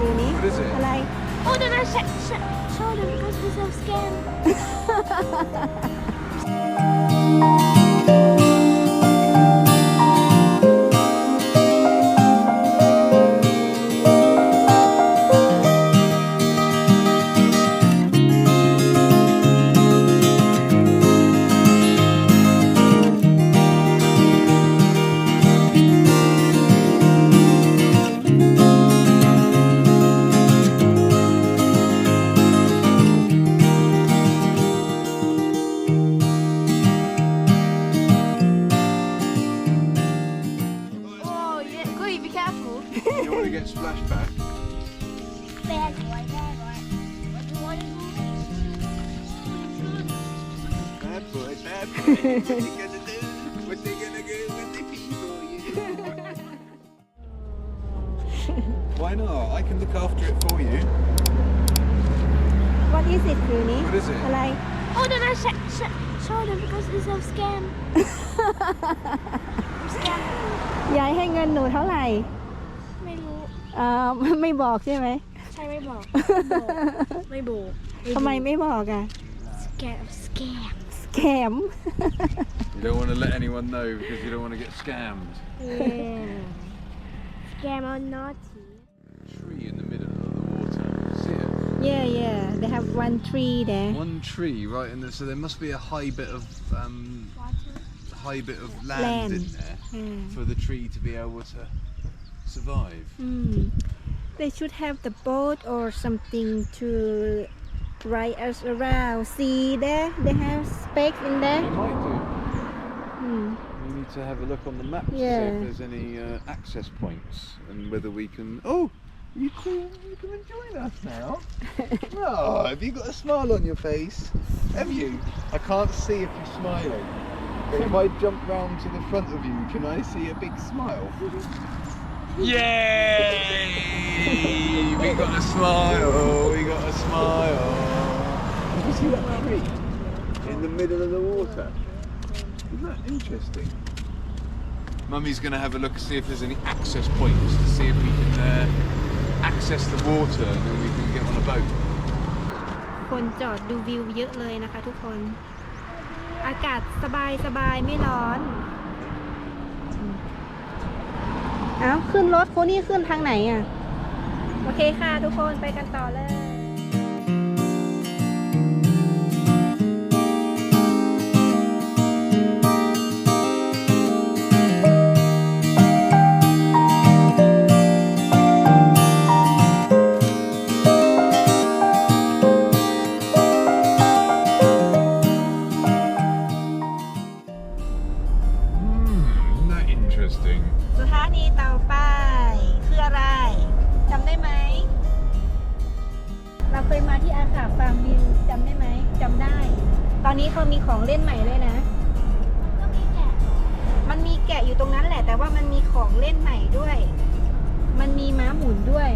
คืนนี้ What is it? อะไร Oh, then I show them because they're so scared. You want to get splashed back? Bad boy, bad boy. What do you want to do? Bad boy, bad boy. What they gonna do? What they gonna do when they pee for you? Why not? I can look after it for you. What is it คืนนี้ What is it? อะไร Oh, then I show them because they're so scared. I'm scared. ยายให้เงินหนูเท่าไหร่ ไม่รู้ ไม่บอกใช่ไหม ใช่ไม่บอกไม่บอก ทำไมไม่บอกอ่ะ Scared of scam. สแกม You don't want to let anyone know because you don't want to get scammed. Yeah. Scam or naughty. Tree in the middle of the water. See it? yeah they have one tree there One tree right in there. So there must be a high bit of land Land. in there Hmm. for the tree to be able to survive. They should have the boat or something to ride us around. See there, they have space in there. They might do. Hmm. We need to have a look on the map to see Yeah. if there's any access points and whether we can. Oh, you can join us now. Oh, have you got a smile on your face? Have you? I can't see if you're smiling. But if I jump round to the front of you, can I see a big smile? Yay! We got a smile. We got a smile. Did you see that tree in the middle of the water? Isn't that interesting? Mummy's going to have a look and see if there's any access points to see if we can access the water and then we can get on a boat. คนจอดดูวิวเยอะเลยนะคะทุกคน อากาศสบายไม่ร้อน เอาขึ้นรถโคนี่ขึ้นทางไหนอ่ะ โอเคค่ะทุกคนไปกันต่อเลย Isn't that interesting? สถานีต่อไปคืออะไรจำได้ไหม เราเคยมาที่อาคาฟาร์มวิวจำได้ไหมจำได้ ตอนนี้เขามีของเล่นใหม่เลยนะ ก็มีแกะ มันมีแกะอยู่ตรงนั้นแหละ แต่ว่ามันมีของเล่นใหม่ด้วย มันมีม้าหมุนด้วย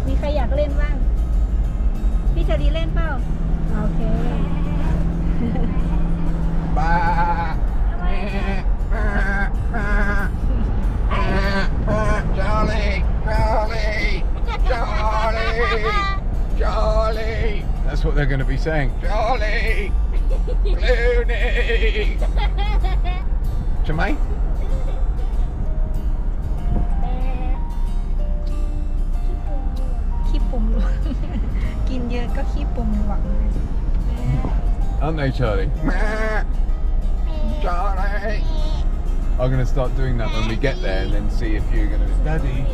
มีใครอยากเล่นบ้าง พี่ชาลีเล่นเปล่า โอเค Charlie! Charlie! Charlie! Charlie! That's what they're going to be saying. Charlie! Clooney! Jermaine? ขี้ปุ่มหลวง กินเยอะก็ขี้ปุ่มหลวง Aren't they, Charlie? Charlie! I'm going to start doing that when we get there and then see if you're going to... Daddy!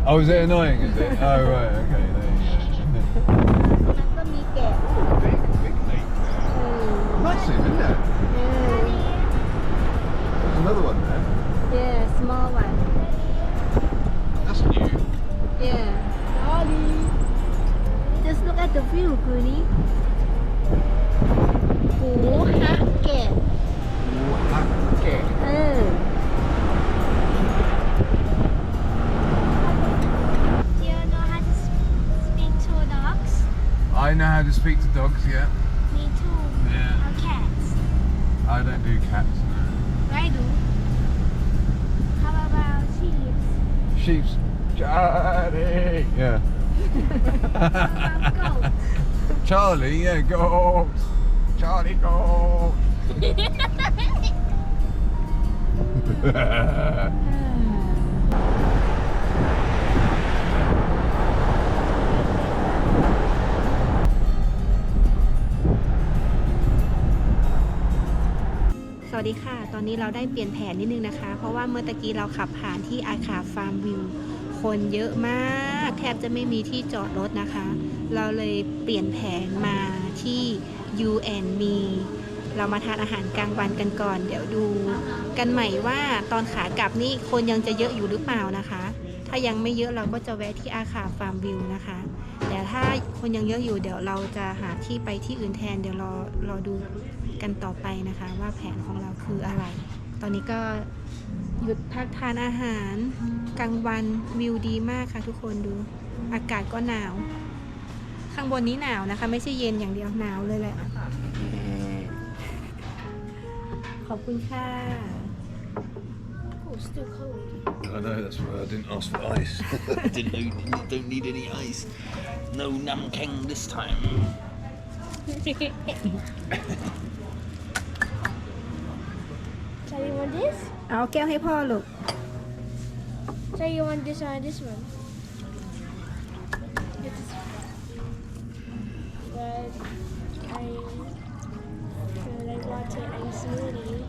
Oh, is it annoying, is it? Oh, right, okay. There you go. มันก็มีแกะ Big lake there. Massive, isn't it? There's another one there. Yeah, small one. That's new. Yeah. Just look at the view คืนนี้หูฮักแกะ Okay. เออ Do you know how to speak to dogs? I know how to speak to dogs, yeah. Me too. Yeah. Or cats? I don't do cats, no. I do. How about sheep? Sheep's. Charlie! Yeah. Charlie, yeah, go. Charlie, go. สวัสดีค่ะ ตอนนี้เราได้เปลี่ยนแผนนิดนึงนะคะ เพราะว่าเมื่อตะกี้เราขับผ่านที่อาคาฟาร์มวิวคนเยอะมากแทบจะไม่มีที่จอดรถนะคะ เราเลยเปลี่ยนแผนมาที่ UandMe เรามาทานอาหารกลางวันกันก่อน เดี๋ยวดูกันใหม่ว่าตอนขากลับนี่คนยังจะเยอะอยู่หรือเปล่านะคะ ถ้ายังไม่เยอะเราก็จะแวะที่อาคาฟาร์มวิวนะคะแต่ถ้าคนยังเยอะอยู่เดี๋ยวเราจะหาที่ไปที่อื่นแทนเดี๋ยวรอดูกันต่อไปนะคะว่าแผนของเราคืออะไร ตอนนี้ก็หยุดพักทานอาหารกลางวันวิวดีมากค่ะทุกคนดูอากาศก็หนาวข้างบนนี้หนาวนะคะไม่ใช่เย็นอย่างเดียวหนาวเลยแหละขอบคุณค่ะ Oh, still cold. I know, that's why I didn't ask for ice. Don't need any ice. No namkang this time. So you want this? เอาแก้วให้พ่อลูก So you want this one or this one? Get this one. But I feel like water and smoothie.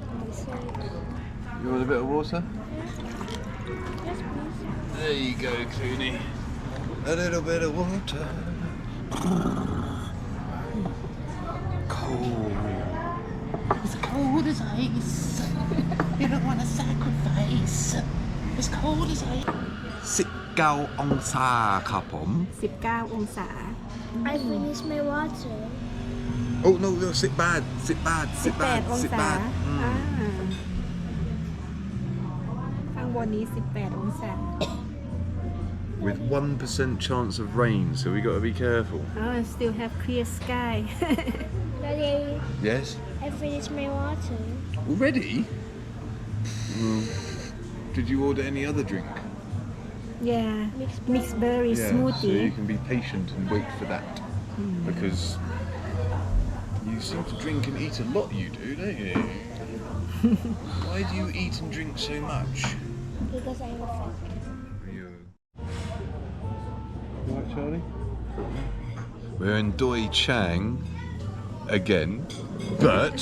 You want a bit of water? Yes, please. There you go, Clooney. A little bit of water. Cold. It's cold as ice. You don't want to sacrifice. It's cold as ice. 19 องศาครับผม 19 องศา I finished my water. Oh no, no, sit bad. 18 องศาข้างบนนี้ 18 องศา With 1% chance of rain, so we got to be careful. still have clear sky Daddy, Yes? I finished my water. Already? Did you order any other drink? yeah mixed berry So smoothie you can be patient and wait for that. Because you seem to drink and eat a lot, you do, don't you? Why do you eat and drink so much? Because I'm a fat. You right, Charlie? We're in Doi Chang again, but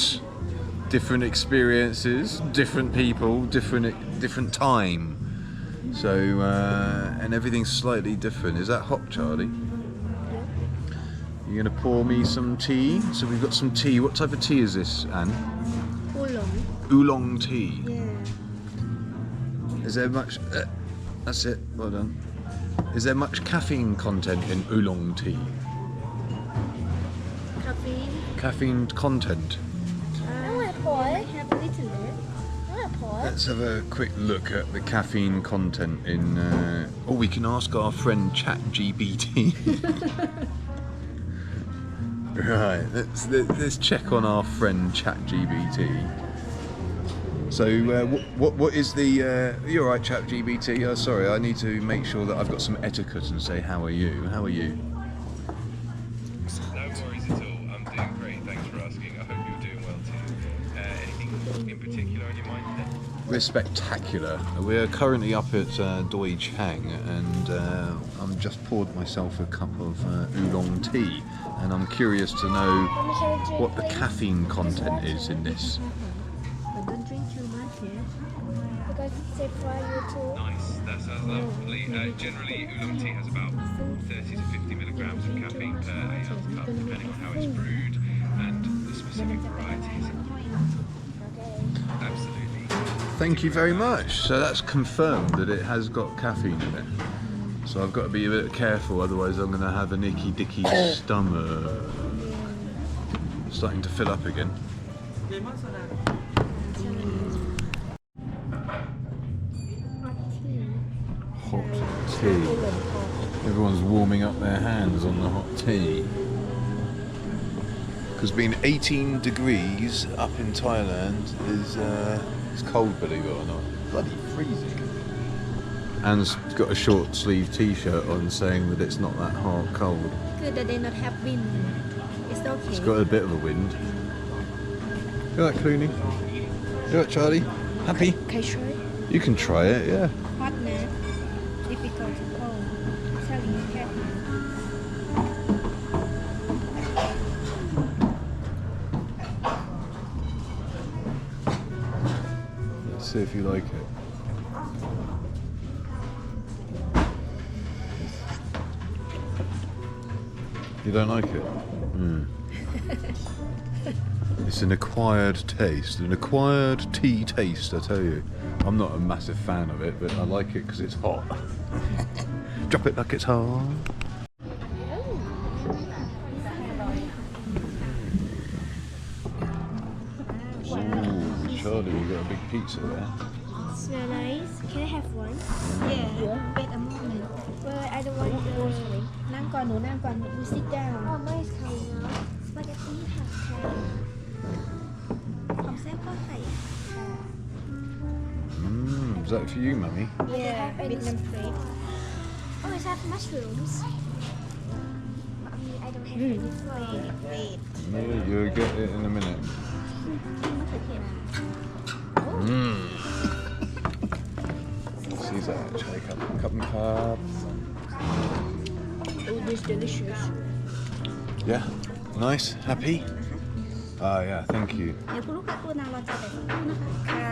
different experiences, different people, different time. So and everything's slightly different. Is that hot, Charlie? You're gonna pour me some tea. So we've got some tea. What type of tea is this, Anne? Oolong Oolong tea. yeah Is there much? That's it. Well done. Is there much caffeine content in oolong tea? Caffeine content. I want to pour it. have a little bit I want to pour it. Let's have a quick look at the caffeine content in. Oh, we can ask our friend ChatGPT. Right. Let's check on our friend ChatGPT. So, what is the? You're right, ChatGPT. Sorry, I need to make sure that I've got some etiquette and say, "How are you? How are you?" No worries at all. I'm doing great. Thanks for asking. I hope you're doing well too. Anything in particular on your mind today? We're spectacular. We're currently up at Doi Chang, and I'm just poured myself a cup of oolong tea, and I'm curious to know what the caffeine content is in this. but don't drink too much yeah Because it's safe for you too. Nice. That sounds lovely. Generally, oolong tea has about 30 to 50 milligrams of caffeine per 8 ounce cup, depending on how it's brewed and the specific varieties. Absolutely. Thank you very much. So that's confirmed that it has got caffeine in it. So I've got to be a bit careful, otherwise I'm going to have an icky dicky stomach. Starting to fill up again. Hot tea. Everyone's warming up their hands on the hot tea. Because being 18 degrees up in Thailand is it's cold, believe it or not. Bloody freezing. Anne's got a short sleeve t-shirt on saying that it's not that hard cold. Good that they not have wind. It's okay. It's got a bit of a wind. You like Clooney? You like Charlie? Happy? Can I try? You can try it, yeah. Hot นะ difficult to cold. Charlie cat. Let's see if you like it. You don't like it? It's an acquired taste, an acquired tea taste, I tell you. I'm not a massive fan of it, but I like it because it's hot. Drop it like it's hot. Ooh, Charlie, you got a big pizza there. Smell nice. Can I have one? Yeah. Wait a moment. Well, I don't want those. นั่งก่อนหนูนั่งก่อน You sit down. Oh, nice coming out. Spaghettiผัดไทย ของแซ่บก็ใส่ Is that for you, Mummy? Yeah. Vietnam plate. Oh, it has mushrooms. I don't have any food. Wait. Yeah, you'll get it in a minute. See that? Try cup and carb. Oh, this is delicious. Yeah. Nice. Happy? Ah, yeah. Thank you. เดี๋ยวคุณลูกค้าตัวนางรอจ่ายแต่สักครู่นะคะค่ะ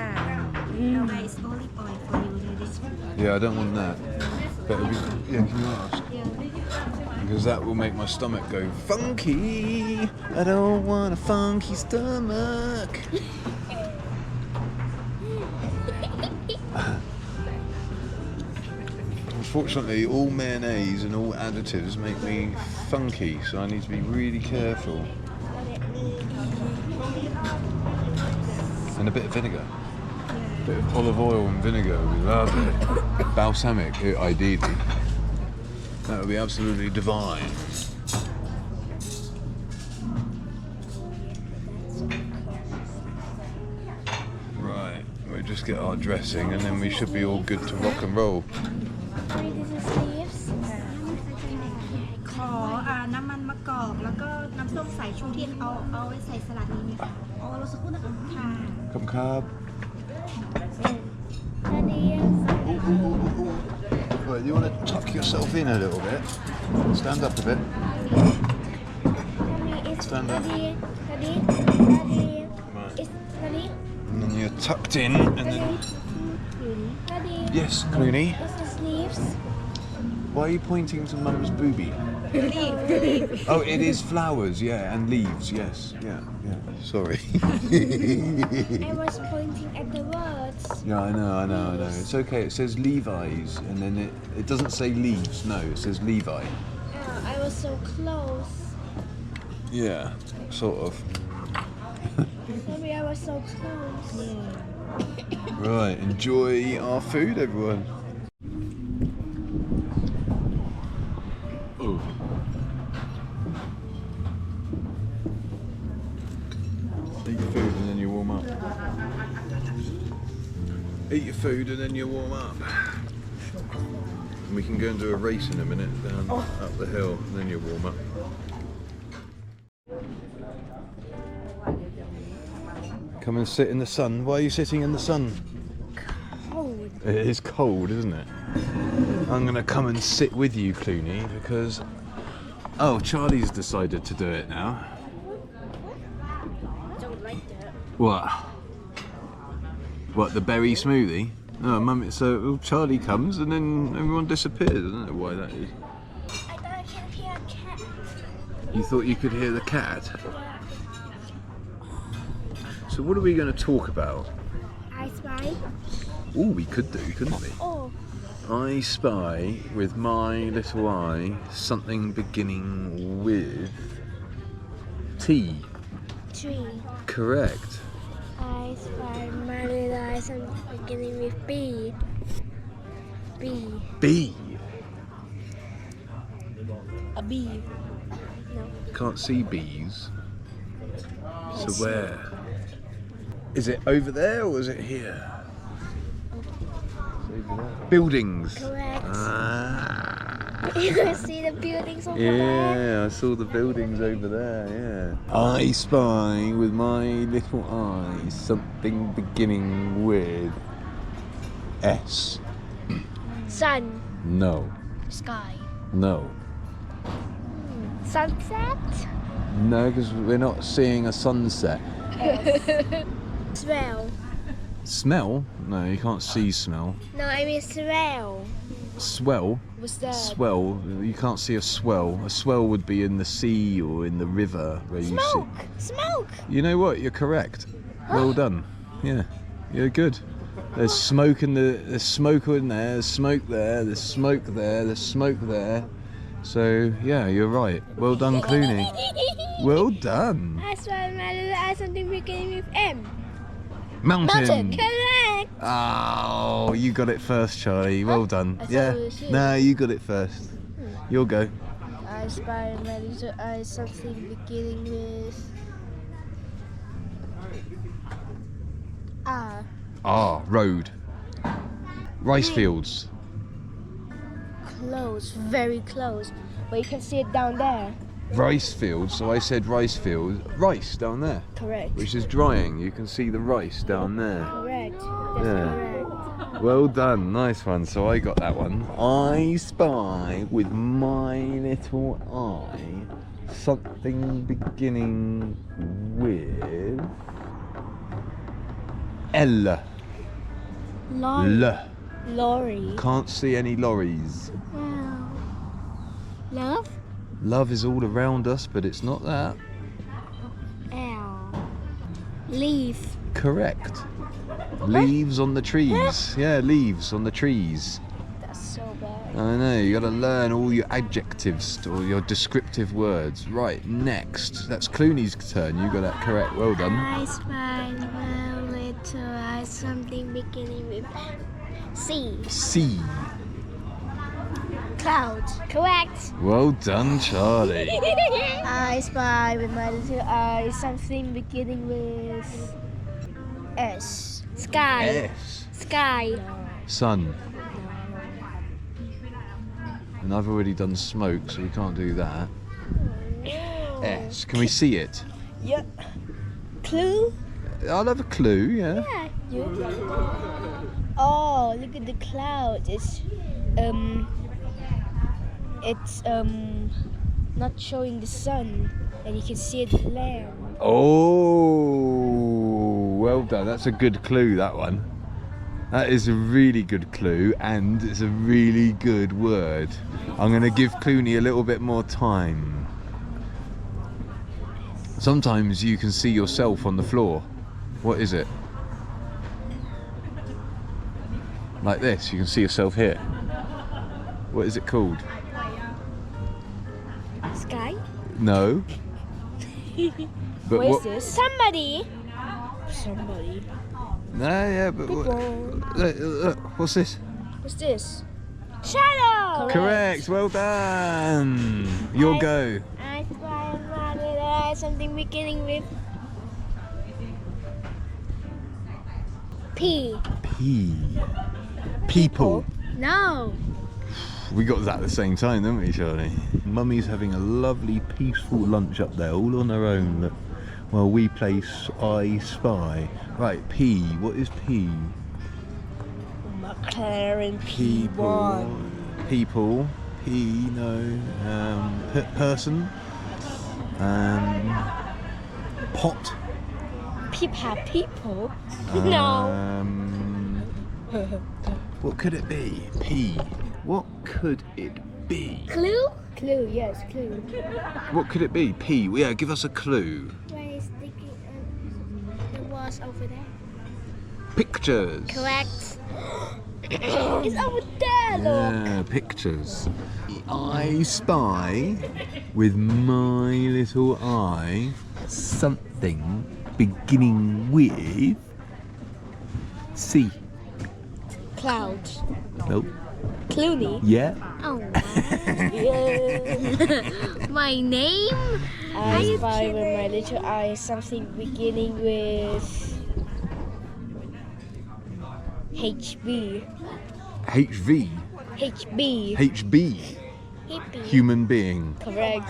เอาไ is olive oil for you ladies Yeah, I don't want that. But yeah, can you ask? Because that will make my stomach go funky. I don't want a funky stomach. Unfortunately, all mayonnaise and all additives make me funky, so I need to be really careful. And a bit of vinegar. A bit of olive oil and vinegar would be lovely. Balsamic, ideally. That would be absolutely divine. Right, we'll just get our dressing and then we should be all good to rock and roll. Wait, this is leaves. ขอน้ำมันมะกอกแล้วก็น้ำส้มสายชูที่เอาไว้ใส่สลัดนี้ไหมคะอ๋อเราสักครู่นะคะค่ะ Come carb. Right, you want to tuck yourself in a little bit? Stand up a bit. Stand up. Ready? Right. It's ready? And then you're tucked in and then... Ready? Yes, Clooney. It's the sleeves. Why are you pointing to Mum's boobie? Oh, it is flowers, yeah, and leaves, yes. Yeah. Sorry. I was pointing at the words. Yeah, I know. It's okay. It says Levi's, and then it doesn't say leaves. No, it says Levi. Oh, I was so close. Yeah, sort of. Sorry, I was so close. Right, enjoy our food, everyone. Oh. Eat your food and then you warm up. Eat your food and then you warm up. And we can go and do a race in a minute down up the hill and then you warm up. Come and sit in the sun. Why are you sitting in the sun? Cold. It is cold, isn't it? I'm going to come and sit with you, Clooney, because... Oh, Charlie's decided to do it now. I don't like that. What? What, the berry smoothie? Oh, Mummy, so Charlie comes and then everyone disappears. I don't know why that is. I thought I can hear a cat. You thought you could hear the cat? So what are we going to talk about? I spy. Oh, we could do, couldn't we? Oh, I spy with my little eye something beginning with T. tree. Correct. I spy my little eyes and beginning with B. B. B. A bee. No. Can't see bees. So where? Is it over there or is it here? over there? Buildings. Correct. Ah. You see the buildings over there? Yeah, I saw the buildings over there, yeah. I spy with my little eyes something beginning with S. Sun, No. sky, No. sunset, No, because we're not seeing a sunset. swell. Smell? No, you can't see smell. No, I mean swell. Swell? What's that? Swell, you can't see a swell. A swell would be in the sea or in the river where you Smoke, see. smoke. You know what? You're correct. Well done. Yeah, you're good. There's smoke in there's smoke in there. There's smoke there. There's smoke there. There's smoke there. So yeah, you're right. Well done, Clooney. Well done. I spy my little eye something beginning with M. Mountain. Correct. Oh, you got it first, Charlie. Well done. I thought Yeah. it was you. No, you got it first. You'll go. I spy my little eye something beginning with R. Ah, road. Rice fields. Close, very close. But you can see it down there. Rice fields. So I said rice field. Rice down there, Correct. which is drying. You can see the rice down there. Correct. That's Yeah. correct. Well done. Nice one. So I got that one. I spy with my little eye something beginning with L. L. Lorry. Can't see any lorries. Wow. Love? Love is all around us, but it's not that. L. Leaf. Correct. Leaves on the trees. Yeah, leaves on the trees. That's so bad. I know, you gotta learn all your adjectives or your descriptive words. Right, next. That's Clooney's turn. You got that correct. Well done. I spy my little eye something beginning with C. C. Cloud. Correct. Well done, Charlie. I spy with my little eye something beginning with S. Sky. S. Sky. Sun. And I've already done smoke, so we can't do that. S. Can we see it? Yeah. Clue? I'll have a clue, yeah. Yeah. You. Oh, look at the cloud. It's not showing the sun, and you can see the land. Oh, well done. That's a good clue, that one. That is a really good clue, and it's a really good word. I'm going to give Clooney a little bit more time. Sometimes you can see yourself on the floor. What is it? Like this, you can see yourself here. What is it called? Sky? No. But What is this? Somebody. No, yeah, but look, what's this? What's this? Shadow. Correct. Well done. Your go. I spy my little eye something beginning with P. P. People. No. We got that at the same time, didn't we, Charlie? Mummy's having a lovely, peaceful lunch up there, all on her own. Look, while we play I Spy. Right, P. What is P? McLaren People. People. P. No. Person. Pot. People? No. What could it be? P. What could it be? Clue? Clue, yes, clue. What could it be? P. Yeah, give us a clue. Where is the walls over there? Pictures. Correct. It's over there, look. Yeah, pictures. I spy with my little eye something beginning with C. Cloud. Nope. Clooney. Yeah. Oh, yeah. My name? I spy with my little eye something beginning with HB. HV. HB. HB. Hippie. Human being. Correct.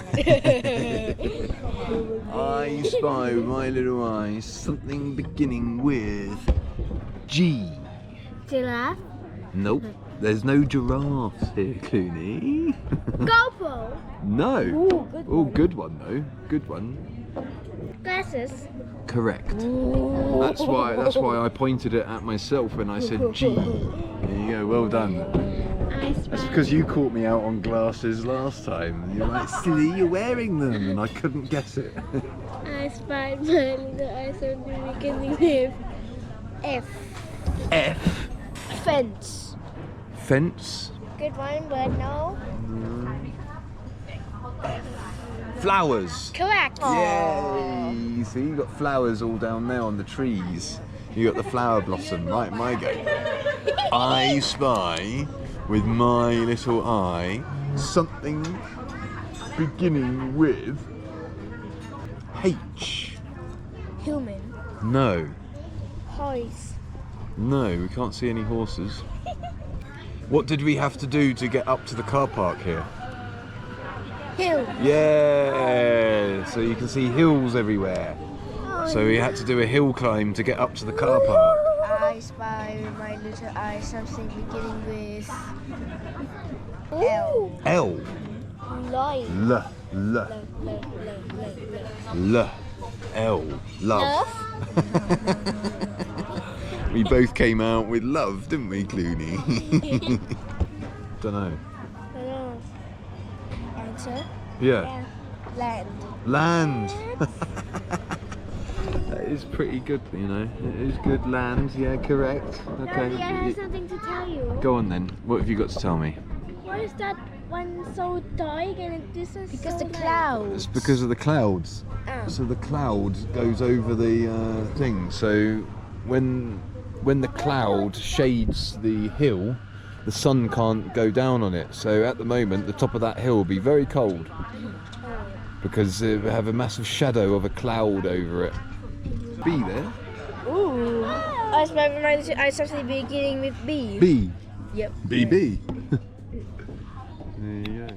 I spy with my little eyes something beginning with G. Giraffe. Nope. There's no giraffes here, Clooney. GoPro. No. Ooh, good Oh, one. good one though. Good one. Glasses. Correct. That's why I pointed it at myself when I said G. There you go. Well done. That's because you caught me out on glasses last time. And you're like, silly, you're wearing them, and I couldn't guess it. I spied my little eyes on the beginning with F. F. Fence. Fence. Good one, but no. Flowers. Correct. Yay! So you got flowers all down there on the trees. You got the flower blossom. Right, my go. I spy with my little eye something beginning with H. Human. No. Horse. No, we can't see any horses. What did we have to do to get up to the car park here? Hill. Yeah! So you can see hills everywhere. So we had to do a hill climb to get up to the car park. I spy with my little eye something beginning with L. L. Lion. L. L. L. L. Love. We both came out with love, didn't we, Clooney? Don't know. Answer. Yeah. Land. Land. That is pretty good, you know. It is good land. Yeah, correct. Okay. Daddy, I have something to tell you. Go on then. What have you got to tell me? Why is that one so dark and this is because so the clouds. It's because of the clouds. Oh. So the cloud goes over the thing. So when the cloud shades the hill, the sun can't go down on it. So at the moment, the top of that hill will be very cold because it will have a massive shadow of a cloud over it. B there. Ooh. I spy with my little eye something beginning with B. B. Yep. BB. There you go.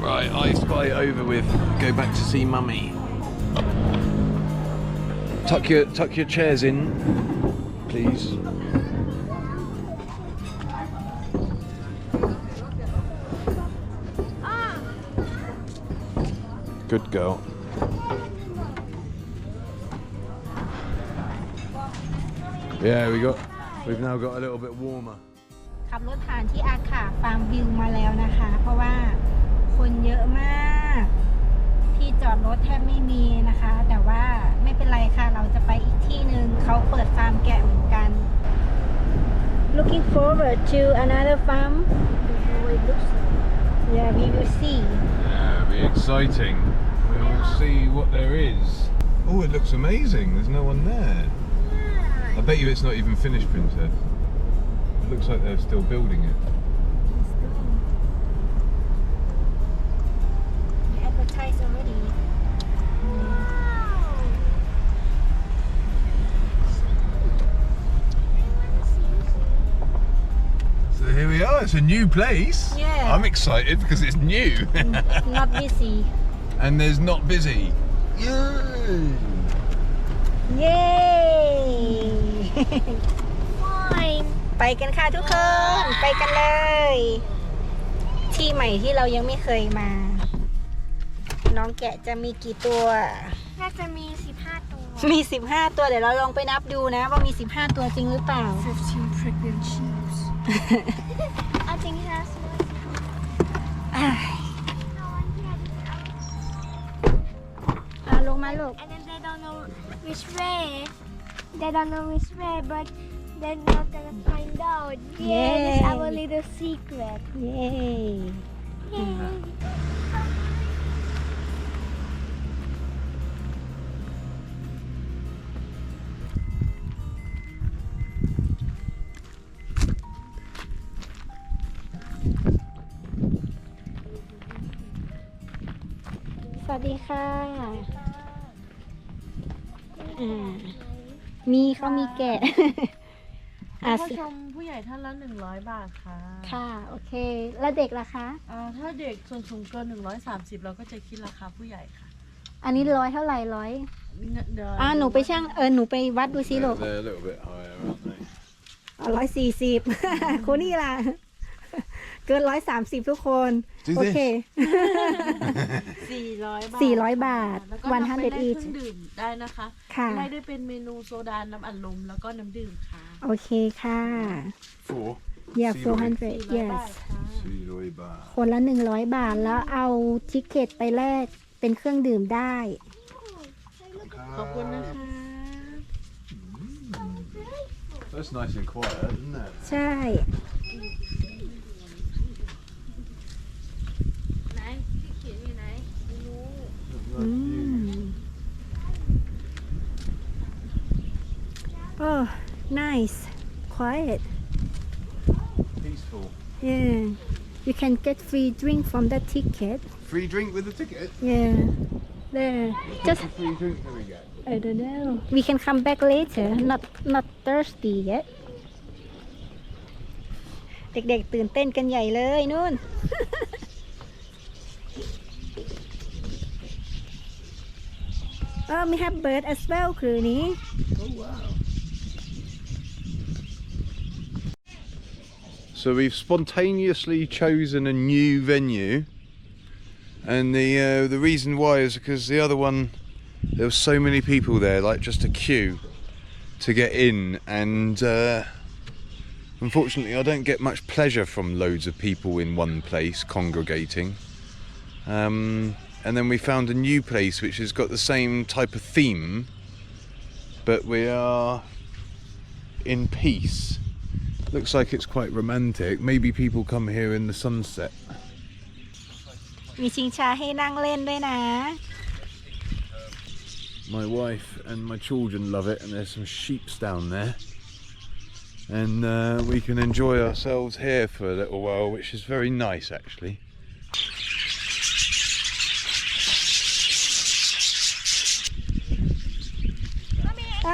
Right, I spy over with. Go back to see Mummy. Tuck your chairs in, please. Good girl. Yeah, we've now got a little bit warmer. ขับรถผ่านที่อาคาฟาร์มวิวมาแล้วนะคะ เพราะว่าคนเยอะมากที่จอดรถแทบไม่มีนะคะ แต่ว่าไม่เป็นไรค่ะ เราจะไปอีกที่หนึ่งเขาเปิดฟาร์มแกะเหมือนกัน Looking forward to another farm. Yeah, we will see. Yeah, it'll be exciting. We'll see what there is. Oh, it looks amazing. There's no one there. I bet you it's not even finished, Princess. It looks like they're still building it. We advertise already. So here we are. It's a new place. Yeah. I'm excited because it's new. Not busy. And there's not busy. Yay! Yay! Fine. ไปกันค่ะทุกคน ไปกันเลย ที่ใหม่ที่เรายังไม่เคยมา น้องแกะจะมีกี่ตัว น่าจะมี15 ตัว มี15ตัวเดี๋ยวเราลองไปนับดูนะว่ามี15ตัวจริงหรือเปล่า 15 pregnant sheep. I think it has อ่ะ ลูก And then they don't know which way. They don't know which way, but they're not gonna find out. Yeah, this is our little secret. เย้ Yay. สวัสดีค่ะมีเขามีแกะ ค่าชมผู้ใหญ่ท่านละ100 บาทค่ะ ค่ะ โอเค แล้วเด็กล่ะคะ ถ้าเด็กส่วนสูงเกิน130เราก็จะคิดราคาผู้ใหญ่ค่ะ อันนี้ร้อยเท่าไหร่ร้อย เดี๋ยว หนูไปช่างหนูไปวัดดูสิลูก They're a little bit higher, aren't they? 140 คนนี่ล่ะ เกิน130ทุกคน Do โอเค 400 บาท 400 บาท แล้วก็นำไปได้ 100 each เครื่องดื่มได้นะคะ ค่ะ ได้ด้วยเป็นเมนูโซดา น้ำอัดลมแล้วก็น้ำดื่มค่ะ โอเคค่ะ Four. yeah 400 400 บา yes ทค่ะ $200 baht. คนละ100 บาทแล้วเอาทิเก็ตไปแลกเป็นเครื่องดื่มได้ ขอบคุณนะคะ That's nice and quiet, isn't it? ใช่ ไหนที่เขียนอยู่ไหนไม่รู้ อืม oh nice quiet Peaceful. yeah you can get free drink from that ticket Free drink with the ticket? yeah there just What free drink do we get? I don't know we can come back later not thirsty yet เด็กๆตื่นเต้นกันใหญ่เลยนู่น we have bird as well คืนนี้ Oh wow. So we've spontaneously chosen a new venue, and the reason why is because the other one there were so many people there, like just a queue to get in, and unfortunately I don't get much pleasure from loads of people in one place congregating. And then we found a new place which has got the same type of theme, but we are in peace. Looks like it's quite romantic. Maybe people come here in the sunset. มีชิงช้าให้นั่งเล่นด้วยนะ My wife and my children love it, and there's some sheeps down there. And we can enjoy ourselves here for a little while, which is very nice actually.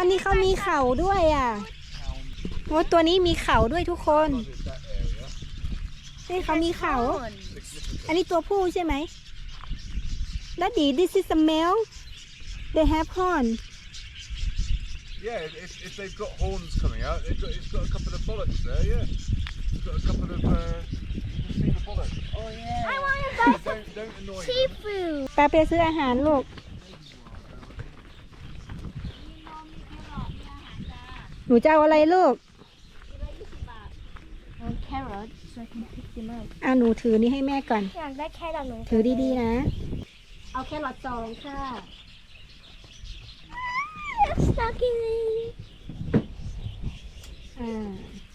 อันนี้เขามีเข่าด้วยอ่ะโอ้ตัวนี้มีเข่าด้วยทุกคนนี่เขามีเข่า อันนี้ตัวผู้ใช่ไหม Daddy this is a male they have horn Yeah, if they've got horns coming out, it's got a couple of bollocks there. Yeah, it's got a couple of. You can see the bollocks. Oh yeah. I want to buy some Don't annoy them. seafood. ปลาไปซื้ออาหารลูก หนูจะเอาอะไรลูก Carrot, so I can pick them up. หนูถือนี่ให้แม่ก่อน อยากได้แครอทหนู ถือดีๆนะ เอาแค่หลอด2ค่ะ stuck in it.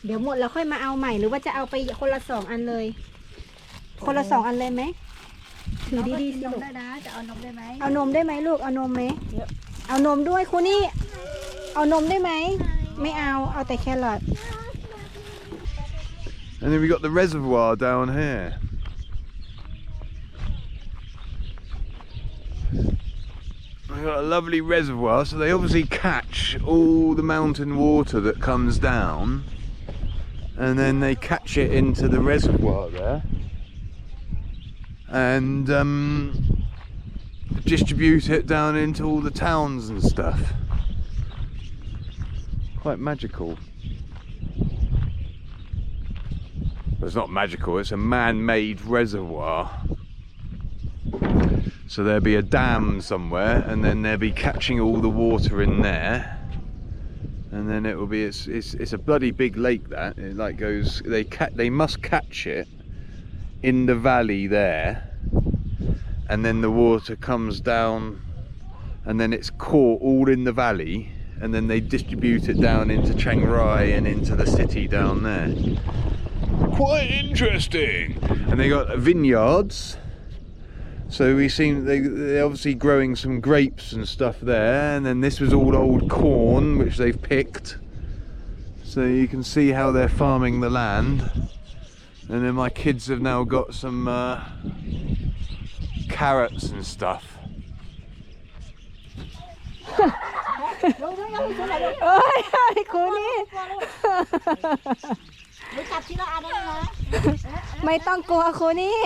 เดี๋ยวหมดแล้วค่อยมาเอาใหม่หรือว่าจะเอาไปคนละ2อันเลย คนละ2อันเลยไหมถือดีๆสิลูก ได้นะจะเอานมได้ไหม เอานมได้ไหมลูกเอานมไหมเอานมด้วยคุณนี่เอานมได้ไหมไม่เอาแต่แครอท And then we got the reservoir down here. We got a lovely reservoir, so they obviously catch all the mountain water that comes down, and then they catch it into the reservoir there, and distribute it down into all the towns and stuff. Quite magical. Well, it's not magical, it's a man-made reservoir. So there'll be a dam somewhere, and then they'll be catching all the water in there, and then it will be it's a bloody big lake that it like goes. They must catch it in the valley there, and then the water comes down and then it's caught all in the valley, and then they distribute it down into Chiang Rai and into the city down there. Quite interesting. And they got vineyards, so we seen they're obviously growing some grapes and stuff there, and then this was all old corn which they've picked, so you can see how they're farming the land. And then my kids have now got some carrots and stuff. โอ้ยครูนี่ ไม่ต้องกลัวครูนี่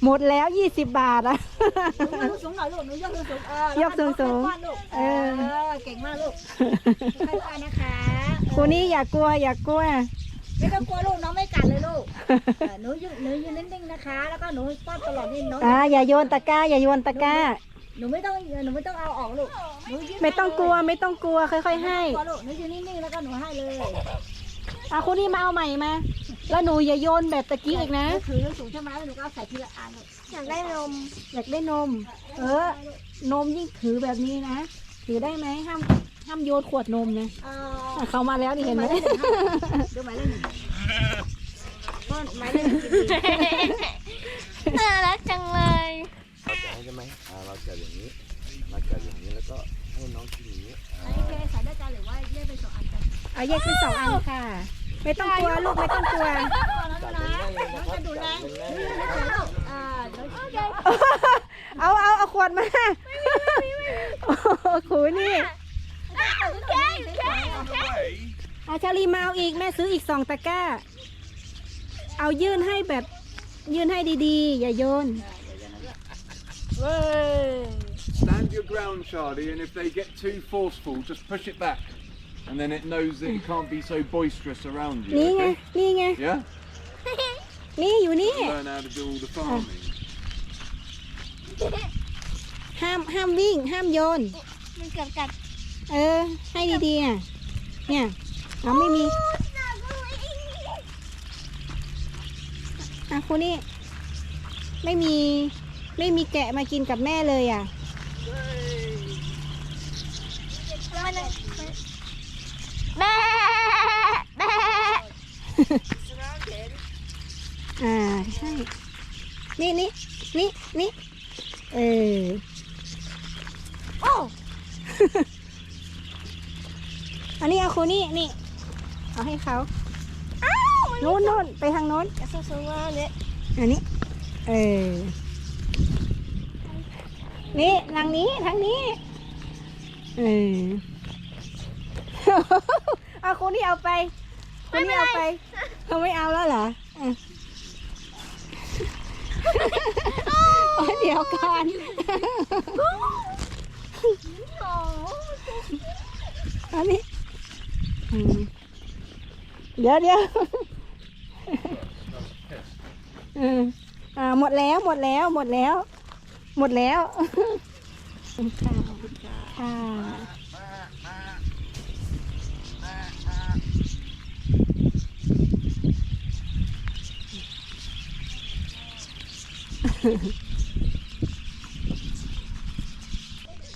หมดแล้ว20 บาทอะยกสูงเก่งมากลูกค่อยๆนะคะครูนี่อย่ากลัวอย่ากลัวไม่ต้องกลัวลูกน้องไม่กัดเลยลูกหนูยืนนิ่งๆนะคะแล้วก็หนูป้อนตลอดนี่น้องอย่าโยนตะกร้าอย่าโยนตะกร้าหนูไม่ต้องเอาออกลูกไม่ต้องกลัวไม่ต้องกลัวค่อยๆให้ลูกหนูยืนนิ่งๆแล้วก็หนูให้เลยครูนี่มาเอาใหม่มาแล้วหนูอย่าโยนแบบตะกี้อีกนะถือสูงใช่ไหมหนูก็ใส่ทีละอันอยากได้นมนมยิ่งถือแบบนี้นะถือได้ไหมห้ามโยนขวดนมนะเขามาแล้วนี่เห็นไหมดูหมายเลขหนึ่งหมายเลขหนึ่งน่ารักจังเลยใช่ไหมเราจะอย่างนี้แล้วก็ให้น้องกินอย่างนี้ใส่ด้วยกันหรือว่าแยกเป็น2 อันกันแยกเป็น2 อันค่ะไม่ต้องกลัวลูกไม่ต้องกลัวจะดูแลเอาขวดมาขูนี่ชาลีมาเอาอีกแม่ซื้ออีก2 ตะกร้าเอายื่นให้ดีๆอย่าโยนStand your ground, Charlie, and if they get too forceful, just push it back, and then it knows that it can't be so boisterous around you. นี่ไง Yeah? นี่อยู่นี่ Learn how to do all the farming. ห้ามวิ่งห้ามโยน มันเกือบกัด ให้ดีๆเนี่ยเราไม่มีคุณนี่ไม่มีแกะมากินกับแม่เลยแม่ใช่นี่โอ้ อันนี้คุณนี่เอาให้เขาโน่นไปทางโน้นจะสูงๆมาเนี่ยอันนี้นี่ทางนี้เอาคุณนี่เอาไปเขาไม่เอาแล้วเหรอเดี๋ยวก่อนอันนี้เดี๋ยวหมดแล้วค่ะ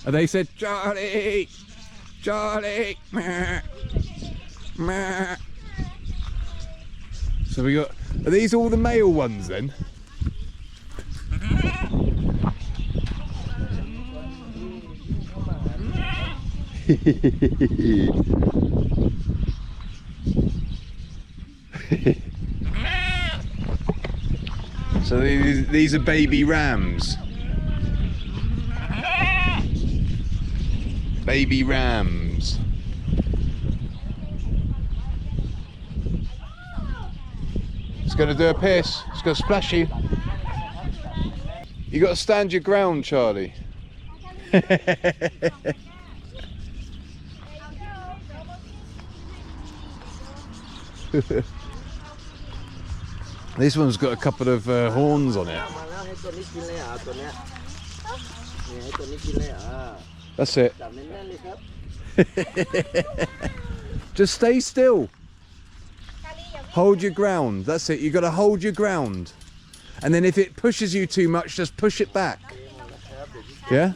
And they said, Charlie, So we got, are these all the male ones then? So these are baby rams. Baby rams. It's going to do a piss. It's going to splash you. You got to stand your ground, Charlie. This one's got a couple of horns on it. That's it. Just stay still. Hold your ground. That's it. You got to hold your ground. And then if it pushes you too much, just push it back. Yeah?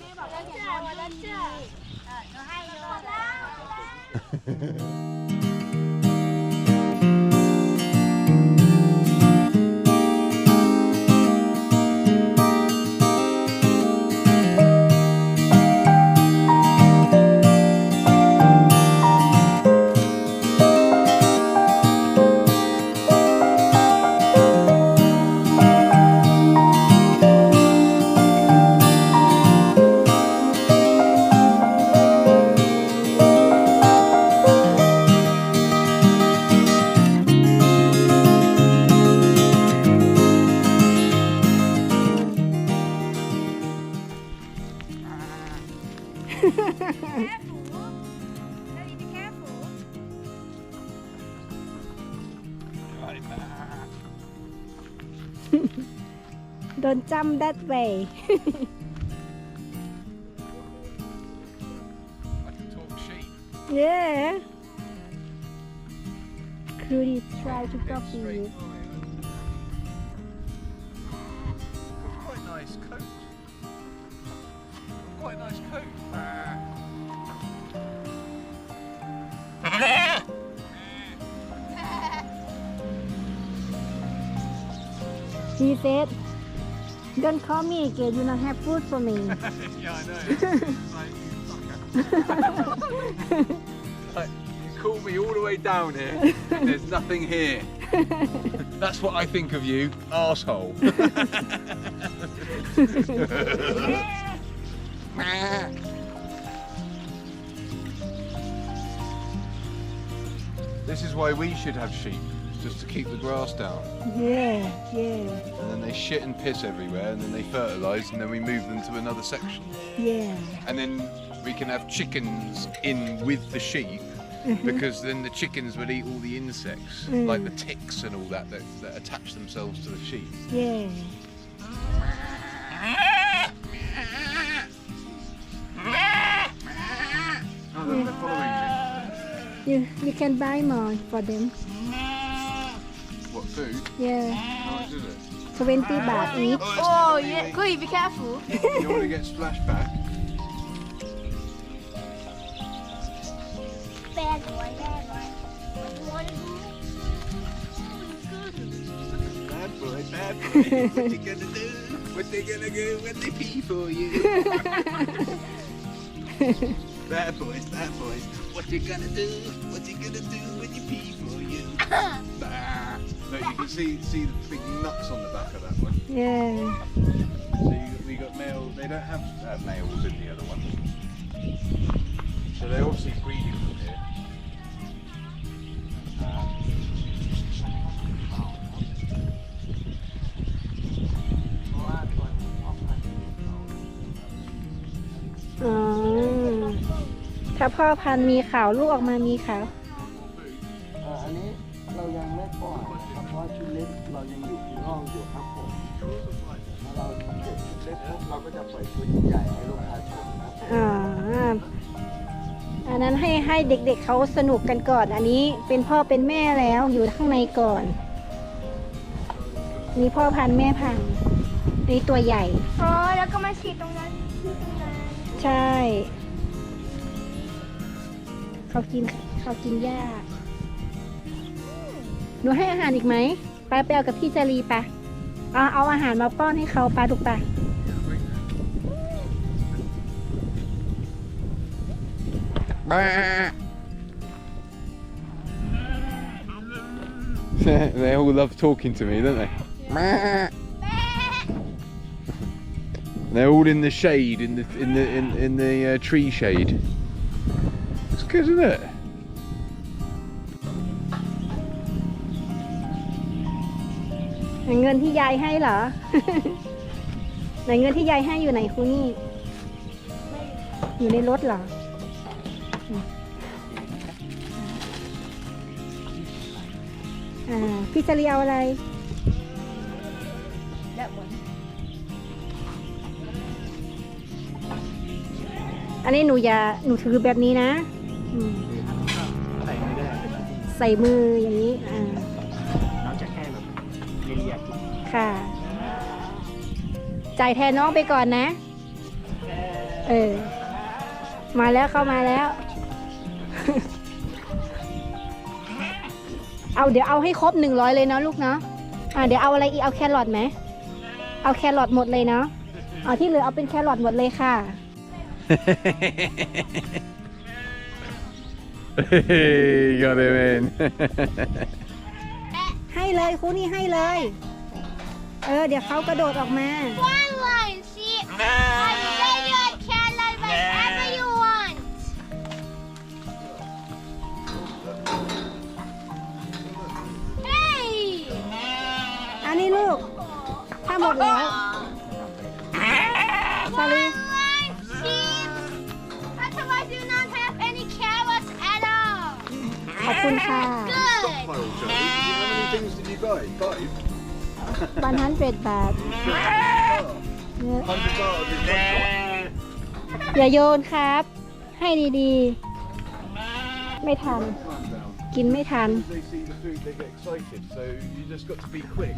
Don't jump that way. I can talk sheep. Yeah. Crudy try to copy you. Quite nice coat. Quite a nice coat. He said, "Don't call me again. You don't have food for me." Yeah, I know. It's like, you fucker. Like, you call me all the way down here, and there's nothing here. That's what I think of you, arsehole. This is why we should have sheep, just to keep the grass down. Yeah, yeah, And then they shit and piss everywhere, and then they fertilise, and then we move them to another section. yeah. And then we can have chickens in with the sheep, because then the chickens would eat all the insects, like the ticks and all that attach themselves to the sheep. Yeah. Oh, they're following me. You can buy more for them. What, food? Yeah. How much is it? 20 baht each. Oh, yeah. Chloe, be careful. You want to get splashed back? Bad boy, bad boy. What do you want to do? Bad boy, bad boy. What you gonna do? What they gonna do when they pee for you? Bad boys, bad boys. What you gonna do? What you gonna do when you pee for you? Bah. Look, you can see the big nuts on the back of that one. Yeah. So we got male. They don't have males in the other one. So they're obviously breeding from here.อ๋อ ถ้าพ่อพันธุ์มีขาวลูกออกมามีขาว อันนี้เรายังไม่ปล่อยนะครับเพราะชุดเล็กเรายังอยู่ข้างนอกอยู่ครับผมถ้าเราเก็บชุดเล็กปุ๊บเราก็จะปล่อยชุดใหญ่ให้ลูกค้าชมนะ อ่า อันนั้นให้เด็กๆเขาสนุกกันก่อน อันนี้เป็นพ่อเป็นแม่แล้วอยู่ข้างในก่อน นี่พ่อพันธุ์แม่พันธุ์นี่ตัวใหญ่ อ๋อ แล้วก็มาฉีดตรงนั้นที่ตรงนั้น ใช่ เขากินหญ้า หนูให้อาหารอีกไหม ไปเอากับพี่จารีไปเอาอาหารมาป้อนให้เขาไปถูกปะ They all love talking to me, don't they? They're all in the shade, in the tree shade. It's good, isn't it? เงินที่ยายให้เหรอ ไหนเงินที่ยายให้อยู่ไหนครูนี่ อยู่ในรถเหรอ พี่จะเรียเอาอะไร อันนี้หนูถือแบบนี้นะ ใส่มืออย่างนี้เราจะแค่แบบเรียก ค่ะ จ่ายแทนน้องไปก่อนนะ มาแล้วเข้ามาแล้ว เดี๋ยวเอาให้ครบ100เลยเนาะลูกเนาะเดี๋ยวเอาอะไรอีกเอาแครอทไหมเอาแครอทหมดเลยเนาะที่เหลือเอาเป็นแครอทหมดเลยค่ะ Got him in. ให้เลยครูนี่ให้เลย เดี๋ยวเขากระโดดออกมา One line, see? I said you can like whatever you want. อันนี้ลูก ถ้าหมดแล้วชาลี One line, see? Otherwise you not have any carrots at all. ขอบคุณค่ะ Good. Pile, Charlie. How many things did you buy? 5? 100 บาท $100 of his budget. อย่าโยนครับ ให้ดีๆ ไม่ทัน Calm down. กินไม่ทัน As they see the food, they get excited. So you just got to be quick.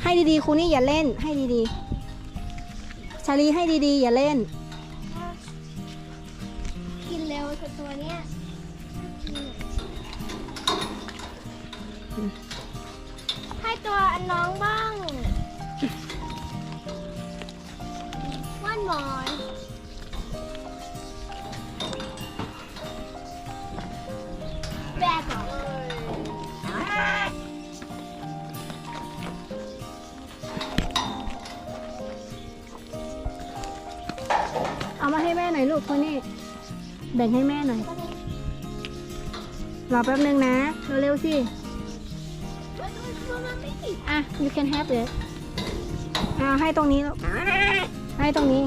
ให้ดีๆครูนี่อย่าเล่น ให้ดีๆ ชาลีให้ดีๆ อย่าเล่น กินเร็วกับตัวเนี้ยให้ตัวน้องบ้าง One more. แบกเหรอ เอามาให้แม่หน่อยลูกคนนี้ แบ่งให้แม่หน่อย รอแป๊บนึงนะ เร็วๆสิ you can have it ให้ตรงนี้ลูก ให้ตรงนี้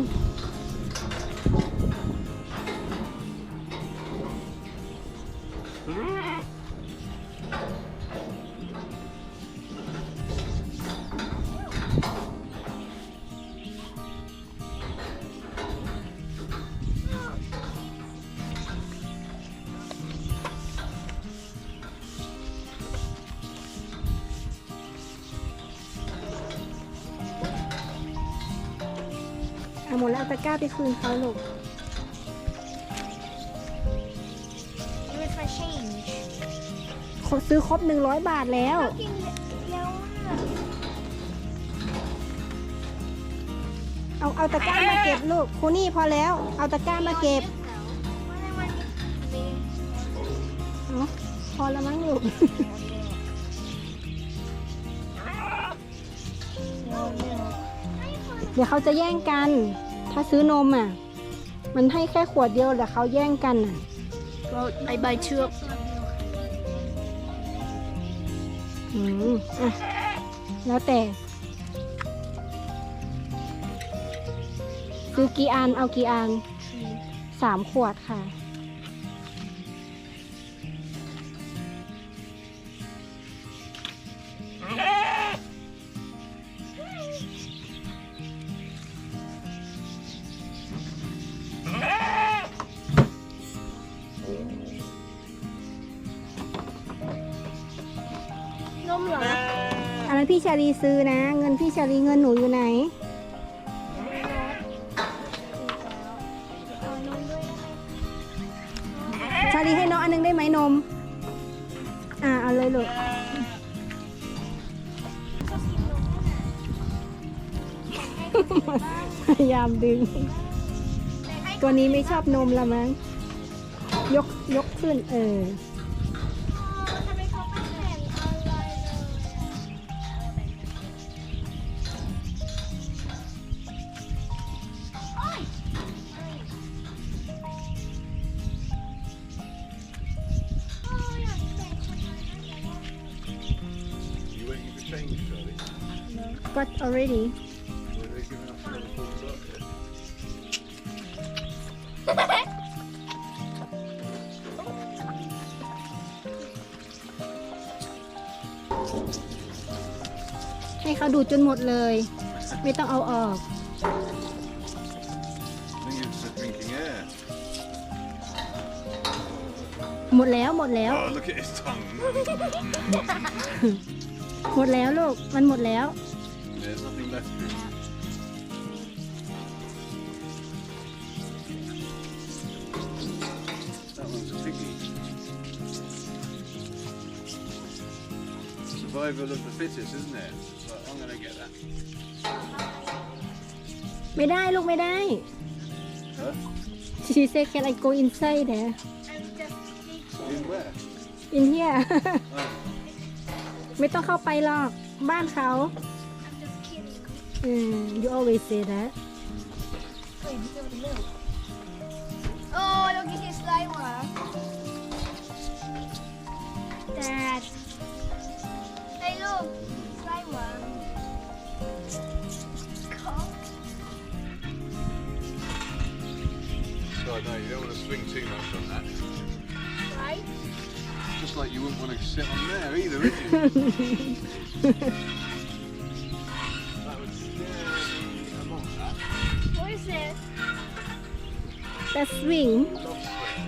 หมดแล้วตะกร้าไปคืนเขาลูก Give it for change. ซื้อครบ100 บาทแล้ว กินเร็วมาก เอาตะกร้ามาเก็บลูกครูนี่พอแล้ว เอาตะกร้ามาเก็บเอาพอแล้วมั้งลูก เดี๋ยวเขาจะแย่งกัน ถ้าซื้อนมมันให้แค่ขวดเดียวแต่เขาแย่งกันI buy two แล้วแต่ ซื้อกี่อัน เอากี่อัน 3 ขวดค่ะ นมเหรอ อันนั้นพี่ชาลีซื้อนะ เงินพี่ชาลีเงินหนูอยู่ไหน เอานมด้วยนะคะ ชาลีให้น้องอันนึงได้ไหมนม เอาเลยลูก พยายามดึง ตัวนี้ไม่ชอบนมละมั้ง ยกขึ้น ทำไมเขาไม่แบ่งอะไรเลย You waiting for change, Charlie? got already Or are they giving us another full bucket? ให้เขาดูดจนหมดเลย ไม่ต้องเอาออก I think it's just drinking air. หมดแล้วหมดแล้ว Oh, look at his tongue. หมดแล้วลูก มันหมดแล้ว There's nothing left for him. That one's a piggy. survival of the fittest, isn't it? But I'm gonna get that. ไม่ได้ลูกไม่ได้ Huh? She said can I go inside there I'm just teaching. In where? in here Oh. ไม่ต้องเข้าไปหรอกบ้านเขา I'm just kidding. You always say that Oh, look at his slimer. Dad. Hey, look. Slimer. Cock. So no, you don't want to swing too much on that. Right? Just like you wouldn't want to sit on there either, would you? That would scare me a lot, that. What is it? that swing Dog swing.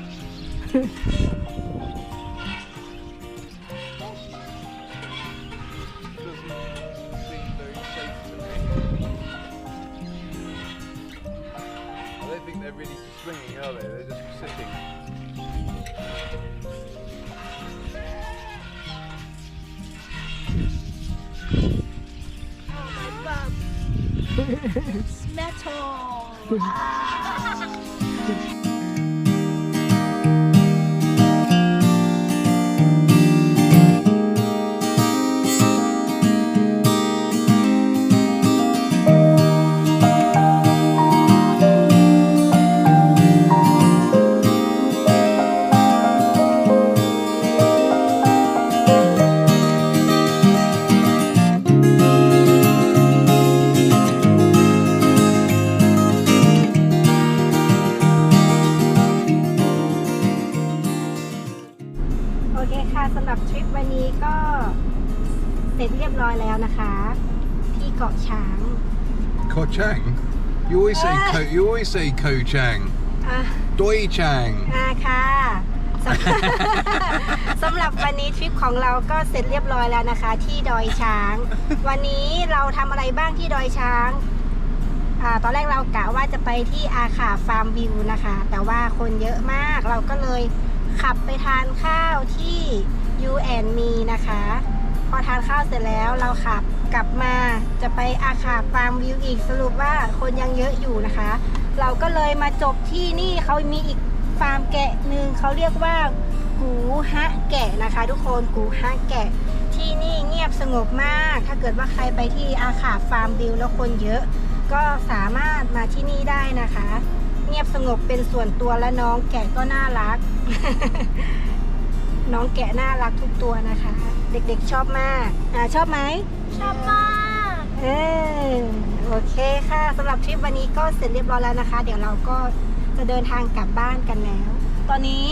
Doesn't seem very safe to me. I don't think they're really swinging, are they? They're just sitting. Oh, my bum. It's metal. โอเคค่ะสำหรับทริปวันนี้ก็เสร็จเรียบร้อยแล้วนะคะที่เกาะช้าง Ko Chang? You always say you always say Ko Chang. อ่ะ Doi Chang. ค่ะสำหรับวันนี้ทริปของเราก็เสร็จเรียบร้อยแล้วนะคะ ที่ดอยช้าง วันนี้เราทำอะไรบ้างที่ดอยช้างตอนแรกเรากะว่าจะไปที่อาขาฟาร์มวิวนะคะ แต่ว่าคนเยอะมากเราก็เลยขับไปทานข้าวที่ UandMe นะคะ พอทานข้าวเสร็จแล้วเราขับกลับมาจะไปอาขาฟาร์มวิวอีกสรุปว่าคนยังเยอะอยู่นะคะ เราก็เลยมาจบที่นี่เขามีอีกฟาร์มแกะหนึ่งเขาเรียกว่ากูฮะแกะนะคะทุกคนกูฮะแกะที่นี่เงียบสงบมากถ้าเกิดว่าใครไปที่อาขาฟาร์มวิวแล้วคนเยอะก็สามารถมาที่นี่ได้นะคะ เงียบสงบเป็นส่วนตัวและน้องแกะก็น่ารัก น้องแกะน่ารักทุกตัวนะคะ เด็กๆชอบมากชอบไหม ชอบมาก โอเคค่ะสำหรับทริปวันนี้ก็เสร็จเรียบร้อยแล้วนะคะ เดี๋ยวเราก็จะเดินทางกลับบ้านกันแล้ว ตอนนี้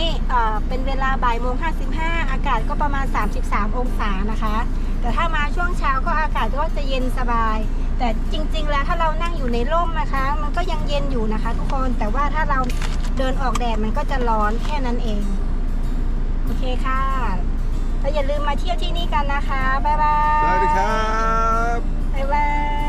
เป็นเวลาบ่ายโมง55อากาศก็ประมาณ33องศานะคะ แต่ถ้ามาช่วงเช้าก็อากาศก็จะเย็นสบาย แต่จริงๆแล้วถ้าเรานั่งอยู่ในร่มนะคะ มันก็ยังเย็นอยู่นะคะ ทุกคนแต่ว่าถ้าเราเดินออกแดดมันก็จะร้อนแค่นั้นเองโอเคค่ะแล้วอย่าลืมมาเที่ยวที่นี่กันนะคะบ๊ายบาย Bye, Cab. บ๊ายบาย